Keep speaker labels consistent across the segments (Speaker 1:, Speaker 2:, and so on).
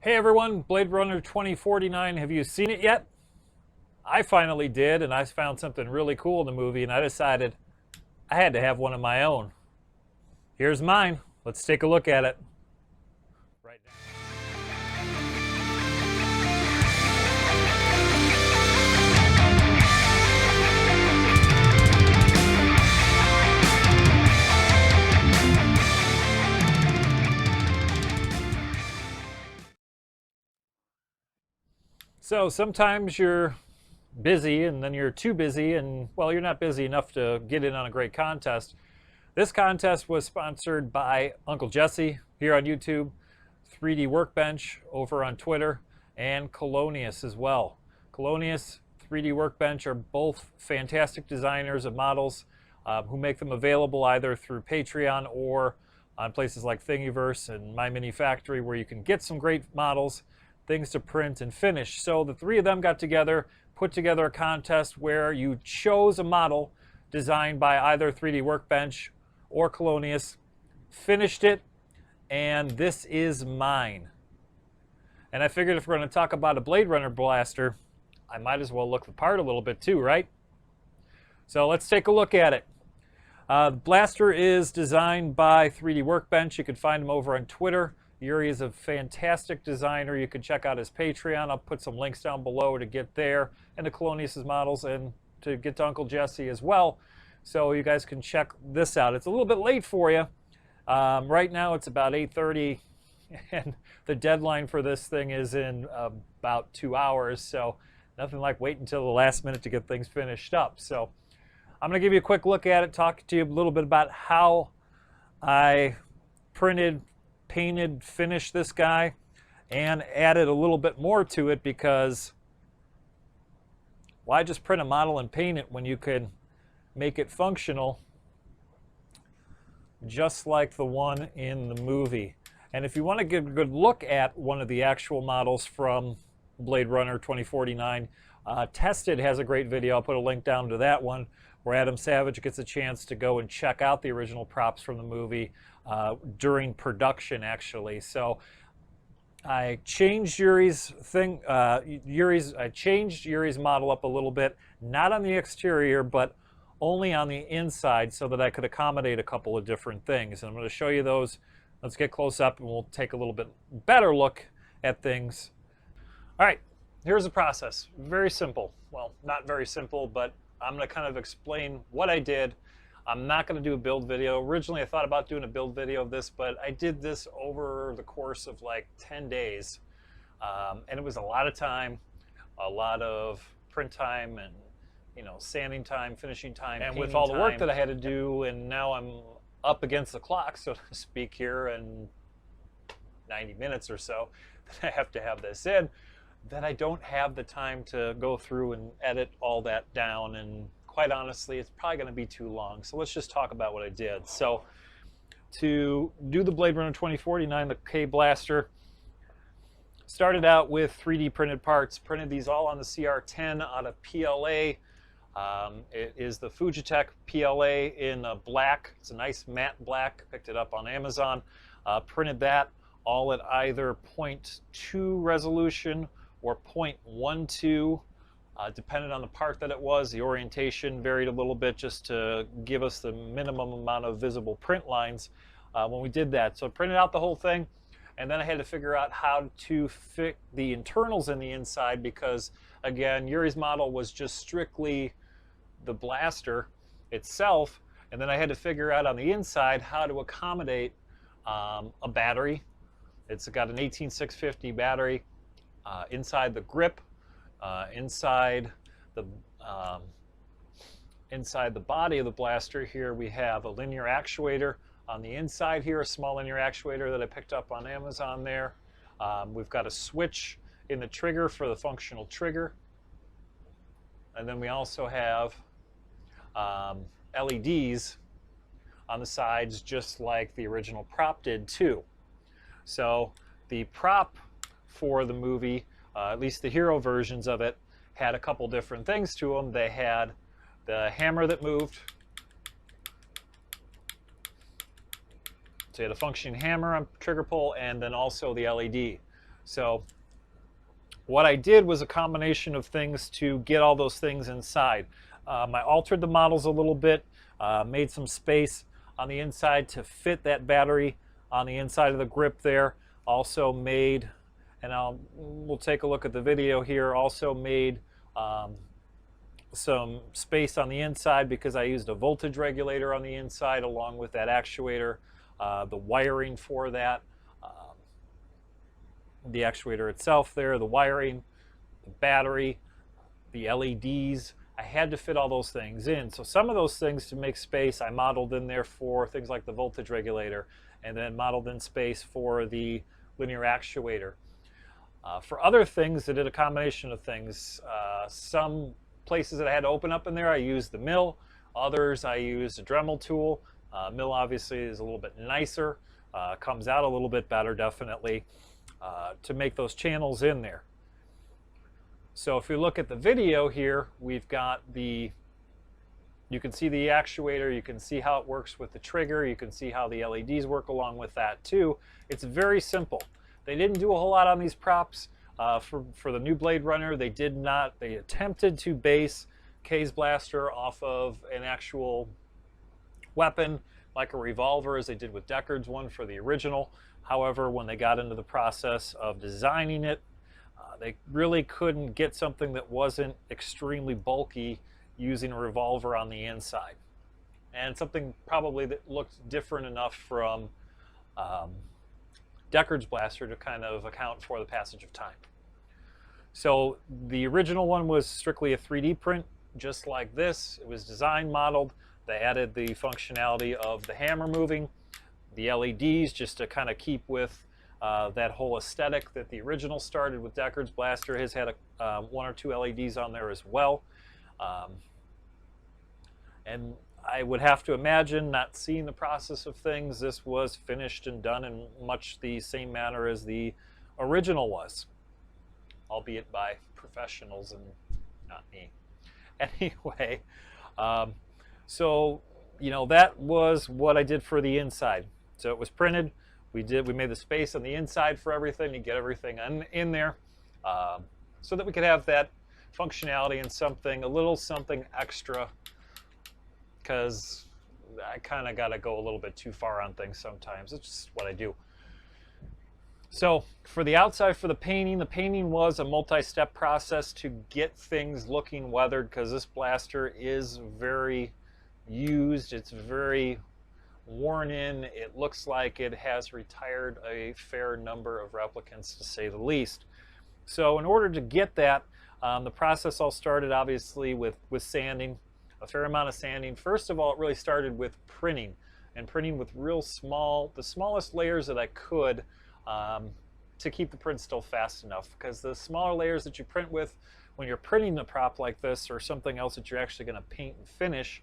Speaker 1: Hey everyone, Blade Runner 2049, have you seen it yet? I finally did, and I found something really cool in the movie, and I decided I had to have one of my own. Here's mine. Let's take a look at it. Right now. So sometimes you're busy and then you're too busy and, well, you're not busy enough to get in on a great contest. This contest was sponsored by Uncle Jesse here on YouTube, 3D Workbench over on Twitter, and Colonius as well. Colonius, 3D Workbench are both fantastic designers of models who make them available either through Patreon or on places like Thingiverse and My Mini Factory, where you can get some great models, things to print and finish. So the three of them got together, put together a contest where you chose a model designed by either 3D Workbench or Colonius, finished it, and this is mine. And I figured if we're going to talk about a Blade Runner blaster, I might as well look the part a little bit too, right? So let's take a look at it. The blaster is designed by 3D Workbench. You can find him over on Twitter. Yuri is a fantastic designer. You can check out his Patreon. I'll put some links down below to get there, and to Colonius's models, and to get to Uncle Jesse as well. So you guys can check this out. It's a little bit late for you. Right now it's about 8:30, and the deadline for this thing is in about 2 hours. So nothing like waiting until the last minute to get things finished up. So I'm going to give you a quick look at it, talk to you a little bit about how I printed, painted, finished this guy, and added a little bit more to it, because why just print a model and paint it when you could make it functional just like the one in the movie. And if you want to get a good look at one of the actual models from Blade Runner 2049, Tested has a great video. I'll put a link down to that one, where Adam Savage gets a chance to go and check out the original props from the movie during production, actually. So I changed Yuri's model up a little bit, not on the exterior, but only on the inside, so that I could accommodate a couple of different things. And I'm going to show you those. Let's get close up and we'll take a little bit better look at things. All right, here's the process. Very simple. Well, not very simple, but I'm going to kind of explain what I did. I'm not going to do a build video. Originally, I thought about doing a build video of this, but I did this over the course of like 10 days. And it was a lot of time, a lot of print time, and sanding time, finishing time, and with all the work that I had to do, and now I'm up against the clock, so to speak, here, in 90 minutes or so that I have to have this in, that I don't have the time to go through and edit all that down, and quite honestly, it's probably going to be too long. So let's just talk about what I did. So to do the Blade Runner 2049, the K Blaster, started out with 3D printed parts, printed these all on the CR10 out of PLA. It is the Fujitech PLA in black. It's a nice matte black. Picked it up on Amazon. Printed that all at either 0.2 resolution or 0.12, depending on the part that it was. The orientation varied a little bit just to give us the minimum amount of visible print lines when we did that. So I printed out the whole thing, and then I had to figure out how to fit the internals in the inside, because, again, Yuri's model was just strictly the blaster itself, and then I had to figure out on the inside how to accommodate a battery. It's got an 18650 battery inside the grip, inside the body of the blaster. Here we have a linear actuator on the inside here, a small linear actuator that I picked up on Amazon there. We've got a switch in the trigger for the functional trigger, and then we also have LEDs on the sides, just like the original prop did too. So the prop for the movie, at least the hero versions of it, had a couple different things to them. They had the hammer that moved. So you had a functioning hammer on trigger pull, and then also the LED. So what I did was a combination of things to get all those things inside. I altered the models a little bit, made some space on the inside to fit that battery on the inside of the grip there. Also made, and we'll take a look at the video here, also made some space on the inside because I used a voltage regulator on the inside along with that actuator, the wiring for that, the actuator itself there, the wiring, the battery, the LEDs. I had to fit all those things in. So some of those things to make space I modeled in there for things like the voltage regulator, and then modeled in space for the linear actuator. For other things, I did a combination of things. Some places that I had to open up in there, I used the mill. Others, I used a Dremel tool. Mill obviously is a little bit nicer, comes out a little bit better definitely, to make those channels in there. So if you look at the video here, we've got you can see the actuator, you can see how it works with the trigger, you can see how the LEDs work along with that too. It's very simple. They didn't do a whole lot on these props. For the new Blade Runner, they attempted to base Kay's blaster off of an actual weapon, like a revolver, as they did with Deckard's one for the original. However, when they got into the process of designing it, they really couldn't get something that wasn't extremely bulky using a revolver on the inside. And something probably that looked different enough from Deckard's blaster to kind of account for the passage of time. So the original one was strictly a 3D print, just like this. It was designed, modeled. They added the functionality of the hammer moving, the LEDs, just to kind of keep with that whole aesthetic that the original started with. Deckard's blaster. His had one or two LEDs on there as well. And I would have to imagine, not seeing the process of things, this was finished and done in much the same manner as the original was, albeit by professionals and not me. Anyway, so that was what I did for the inside. So it was printed. We made the space on the inside for everything to get everything in there, so that we could have that functionality and a little something extra, because I kind of got to go a little bit too far on things sometimes. It's just what I do. So for the outside, for the painting was a multi-step process to get things looking weathered, because this blaster is very used. It's very worn in. It looks like it has retired a fair number of replicants, to say the least. So in order to get that, the process all started obviously with sanding, a fair amount of sanding. First of all, it really started with printing, and printing with the smallest layers that I could, to keep the print still fast enough, because the smaller layers that you print with, when you're printing a prop like this or something else that you're actually going to paint and finish,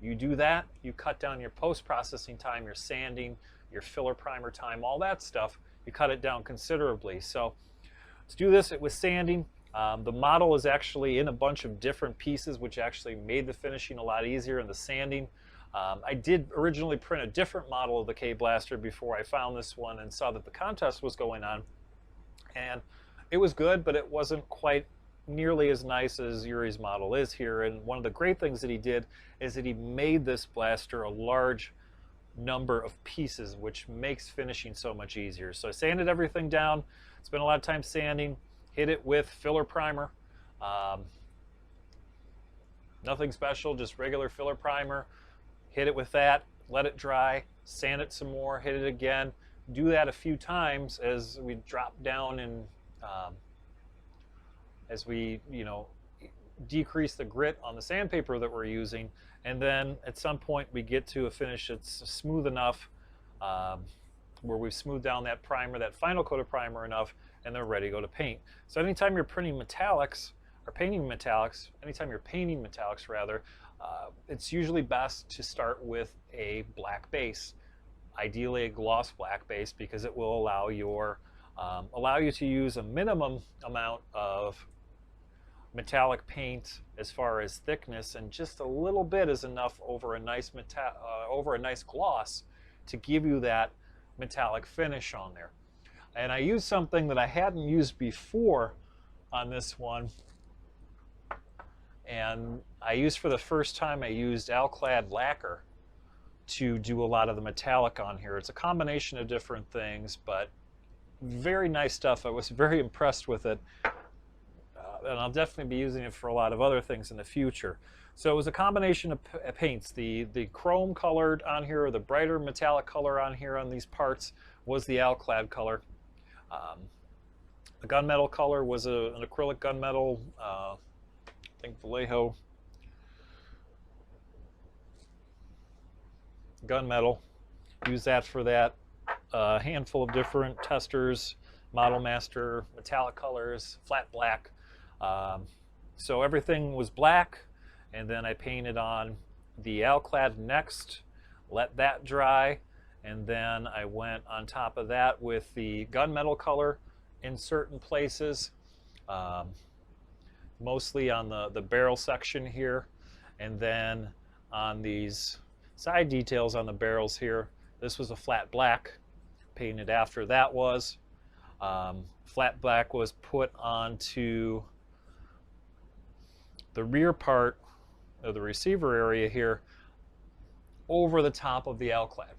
Speaker 1: you do that, you cut down your post-processing time, your sanding, your filler primer time, all that stuff, you cut it down considerably. So to do this, it was sanding. The model is actually in a bunch of different pieces, which actually made the finishing a lot easier, and the sanding. I did originally print a different model of the K Blaster before I found this one and saw that the contest was going on. And it was good, but it wasn't quite nearly as nice as Yuri's model is here. And one of the great things that he did is that he made this blaster a large number of pieces, which makes finishing so much easier. So I sanded everything down, spent a lot of time sanding, hit it with filler primer. Nothing special, just regular filler primer. Hit it with that, let it dry, sand it some more, hit it again. Do that a few times as we drop down and as we decrease the grit on the sandpaper that we're using, and then at some point we get to a finish that's smooth enough, where we've smoothed down that primer, that final coat of primer enough, and they're ready to go to paint. So anytime you're printing metallics, or painting metallics, anytime you're painting metallics rather, it's usually best to start with a black base, ideally a gloss black base, because it will allow you to use a minimum amount of metallic paint as far as thickness, and just a little bit is enough over a nice gloss to give you that metallic finish on there. And I used something that I hadn't used before on this one. And I used for the first time, I used Alclad lacquer to do a lot of the metallic on here. It's a combination of different things, but very nice stuff. I was very impressed with it. And I'll definitely be using it for a lot of other things in the future. So it was a combination of paints. The chrome colored on here, or the brighter metallic color on here on these parts, was the Alclad color. The gunmetal color was an acrylic gunmetal, I think Vallejo gunmetal. Use that for that. A handful of different testers, Model Master, metallic colors, flat black. So everything was black, and then I painted on the Alclad next, let that dry, and then I went on top of that with the gunmetal color in certain places, mostly on the barrel section here, and then on these side details on the barrels here. This was a flat black, painted after that was. Flat black was put onto the rear part of the receiver area here over the top of the Alclad.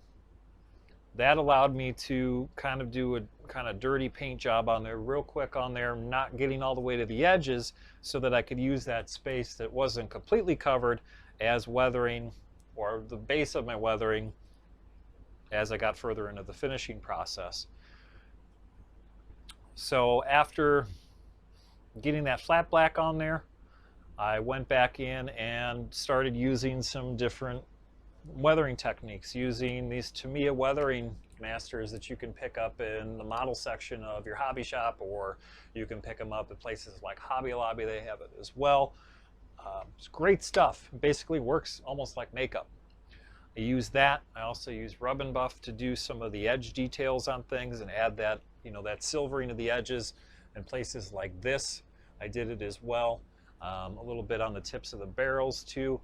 Speaker 1: That allowed me to kind of do a kind of dirty paint job on there real quick on there, not getting all the way to the edges, so that I could use that space that wasn't completely covered as weathering, or the base of my weathering, as I got further into the finishing process. So after getting that flat black on there, I went back in and started using some different weathering techniques, using these Tamiya weathering masters that you can pick up in the model section of your hobby shop, or you can pick them up at places like Hobby Lobby. They have it as well. It's great stuff. It basically works almost like makeup. I use that. I also use Rub and Buff to do some of the edge details on things and add that, you know, that silvering to the edges. In places like this, I did it as well. A little bit on the tips of the barrels too.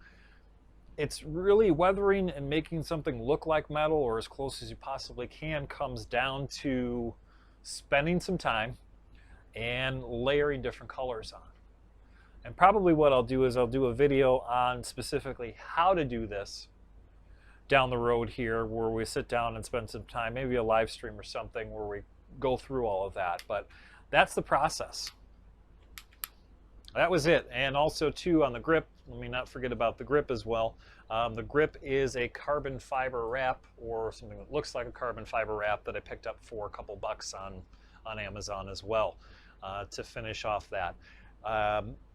Speaker 1: It's really weathering and making something look like metal, or as close as you possibly can, comes down to spending some time and layering different colors on. And probably what I'll do is I'll do a video on specifically how to do this down the road here, where we sit down and spend some time, maybe a live stream or something where we go through all of that. But that's the process. That was it. And also too, on the grip, let me not forget about the grip as well. The grip is a carbon fiber wrap, or something that looks like a carbon fiber wrap, that I picked up for a couple bucks on Amazon as well, to finish off that.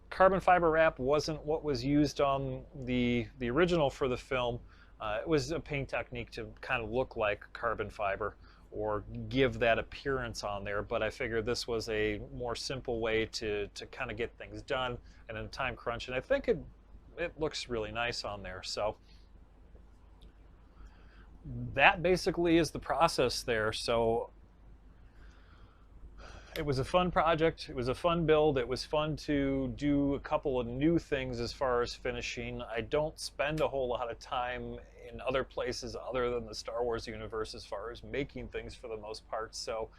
Speaker 1: Carbon fiber wrap wasn't what was used on the original for the film. It was a paint technique to kind of look like carbon fiber, or give that appearance on there, but I figured this was a more simple way to kind of get things done and in a time crunch, and I think it looks really nice on there. So that basically is the process there. So it was a fun project, it was a fun build, it was fun to do a couple of new things as far as finishing. I don't spend a whole lot of time in other places other than the Star Wars universe as far as making things for the most part. So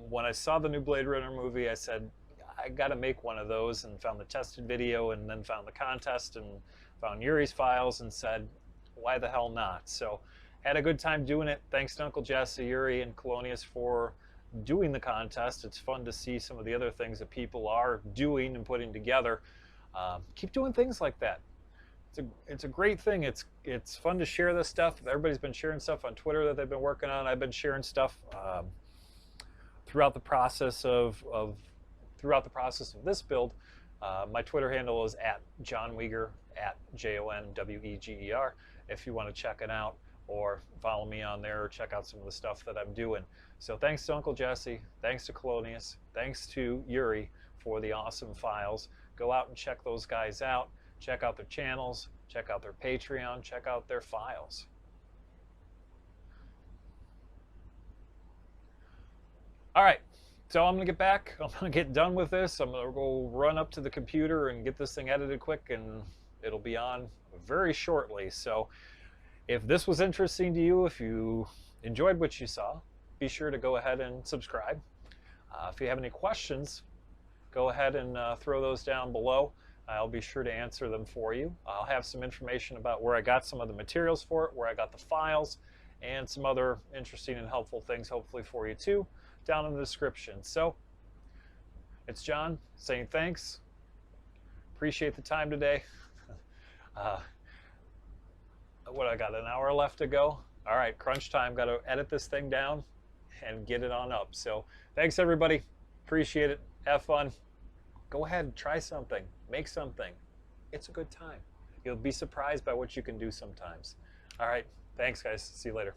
Speaker 1: when I saw the new Blade Runner movie, I said, I gotta make one of those, and found the tested video, and then found the contest and found Yuri's files and said, why the hell not? So had a good time doing it. Thanks to Uncle Jesse, Yuri, and Colonius for doing the contest. It's fun to see some of the other things that people are doing and putting together. Keep doing things like that. It's a great thing. It's fun to share this stuff. Everybody's been sharing stuff on Twitter that they've been working on. I've been sharing stuff throughout the process of this build. My Twitter handle is @JohnWeger, @JONWEGER, if you want to check it out, or follow me on there, or check out some of the stuff that I'm doing. So thanks to Uncle Jesse, thanks to Colonius, thanks to Yuri for the awesome files. Go out and check those guys out. Check out their channels, check out their Patreon, check out their files. All right, so I'm gonna get back. I'm gonna get done with this. I'm gonna go run up to the computer and get this thing edited quick, and it'll be on very shortly. So if this was interesting to you, if you enjoyed what you saw, be sure to go ahead and subscribe. If you have any questions, go ahead and throw those down below. I'll be sure to answer them for you. I'll have some information about where I got some of the materials for it, where I got the files, and some other interesting and helpful things hopefully for you too down in the description. So it's John saying thanks. Appreciate the time today. What, I got an hour left to go? All right, crunch time. Got to edit this thing down and get it on up. So thanks everybody. Appreciate it. Have fun. Go ahead, try something, make something. It's a good time. You'll be surprised by what you can do sometimes. All right, thanks guys. See you later.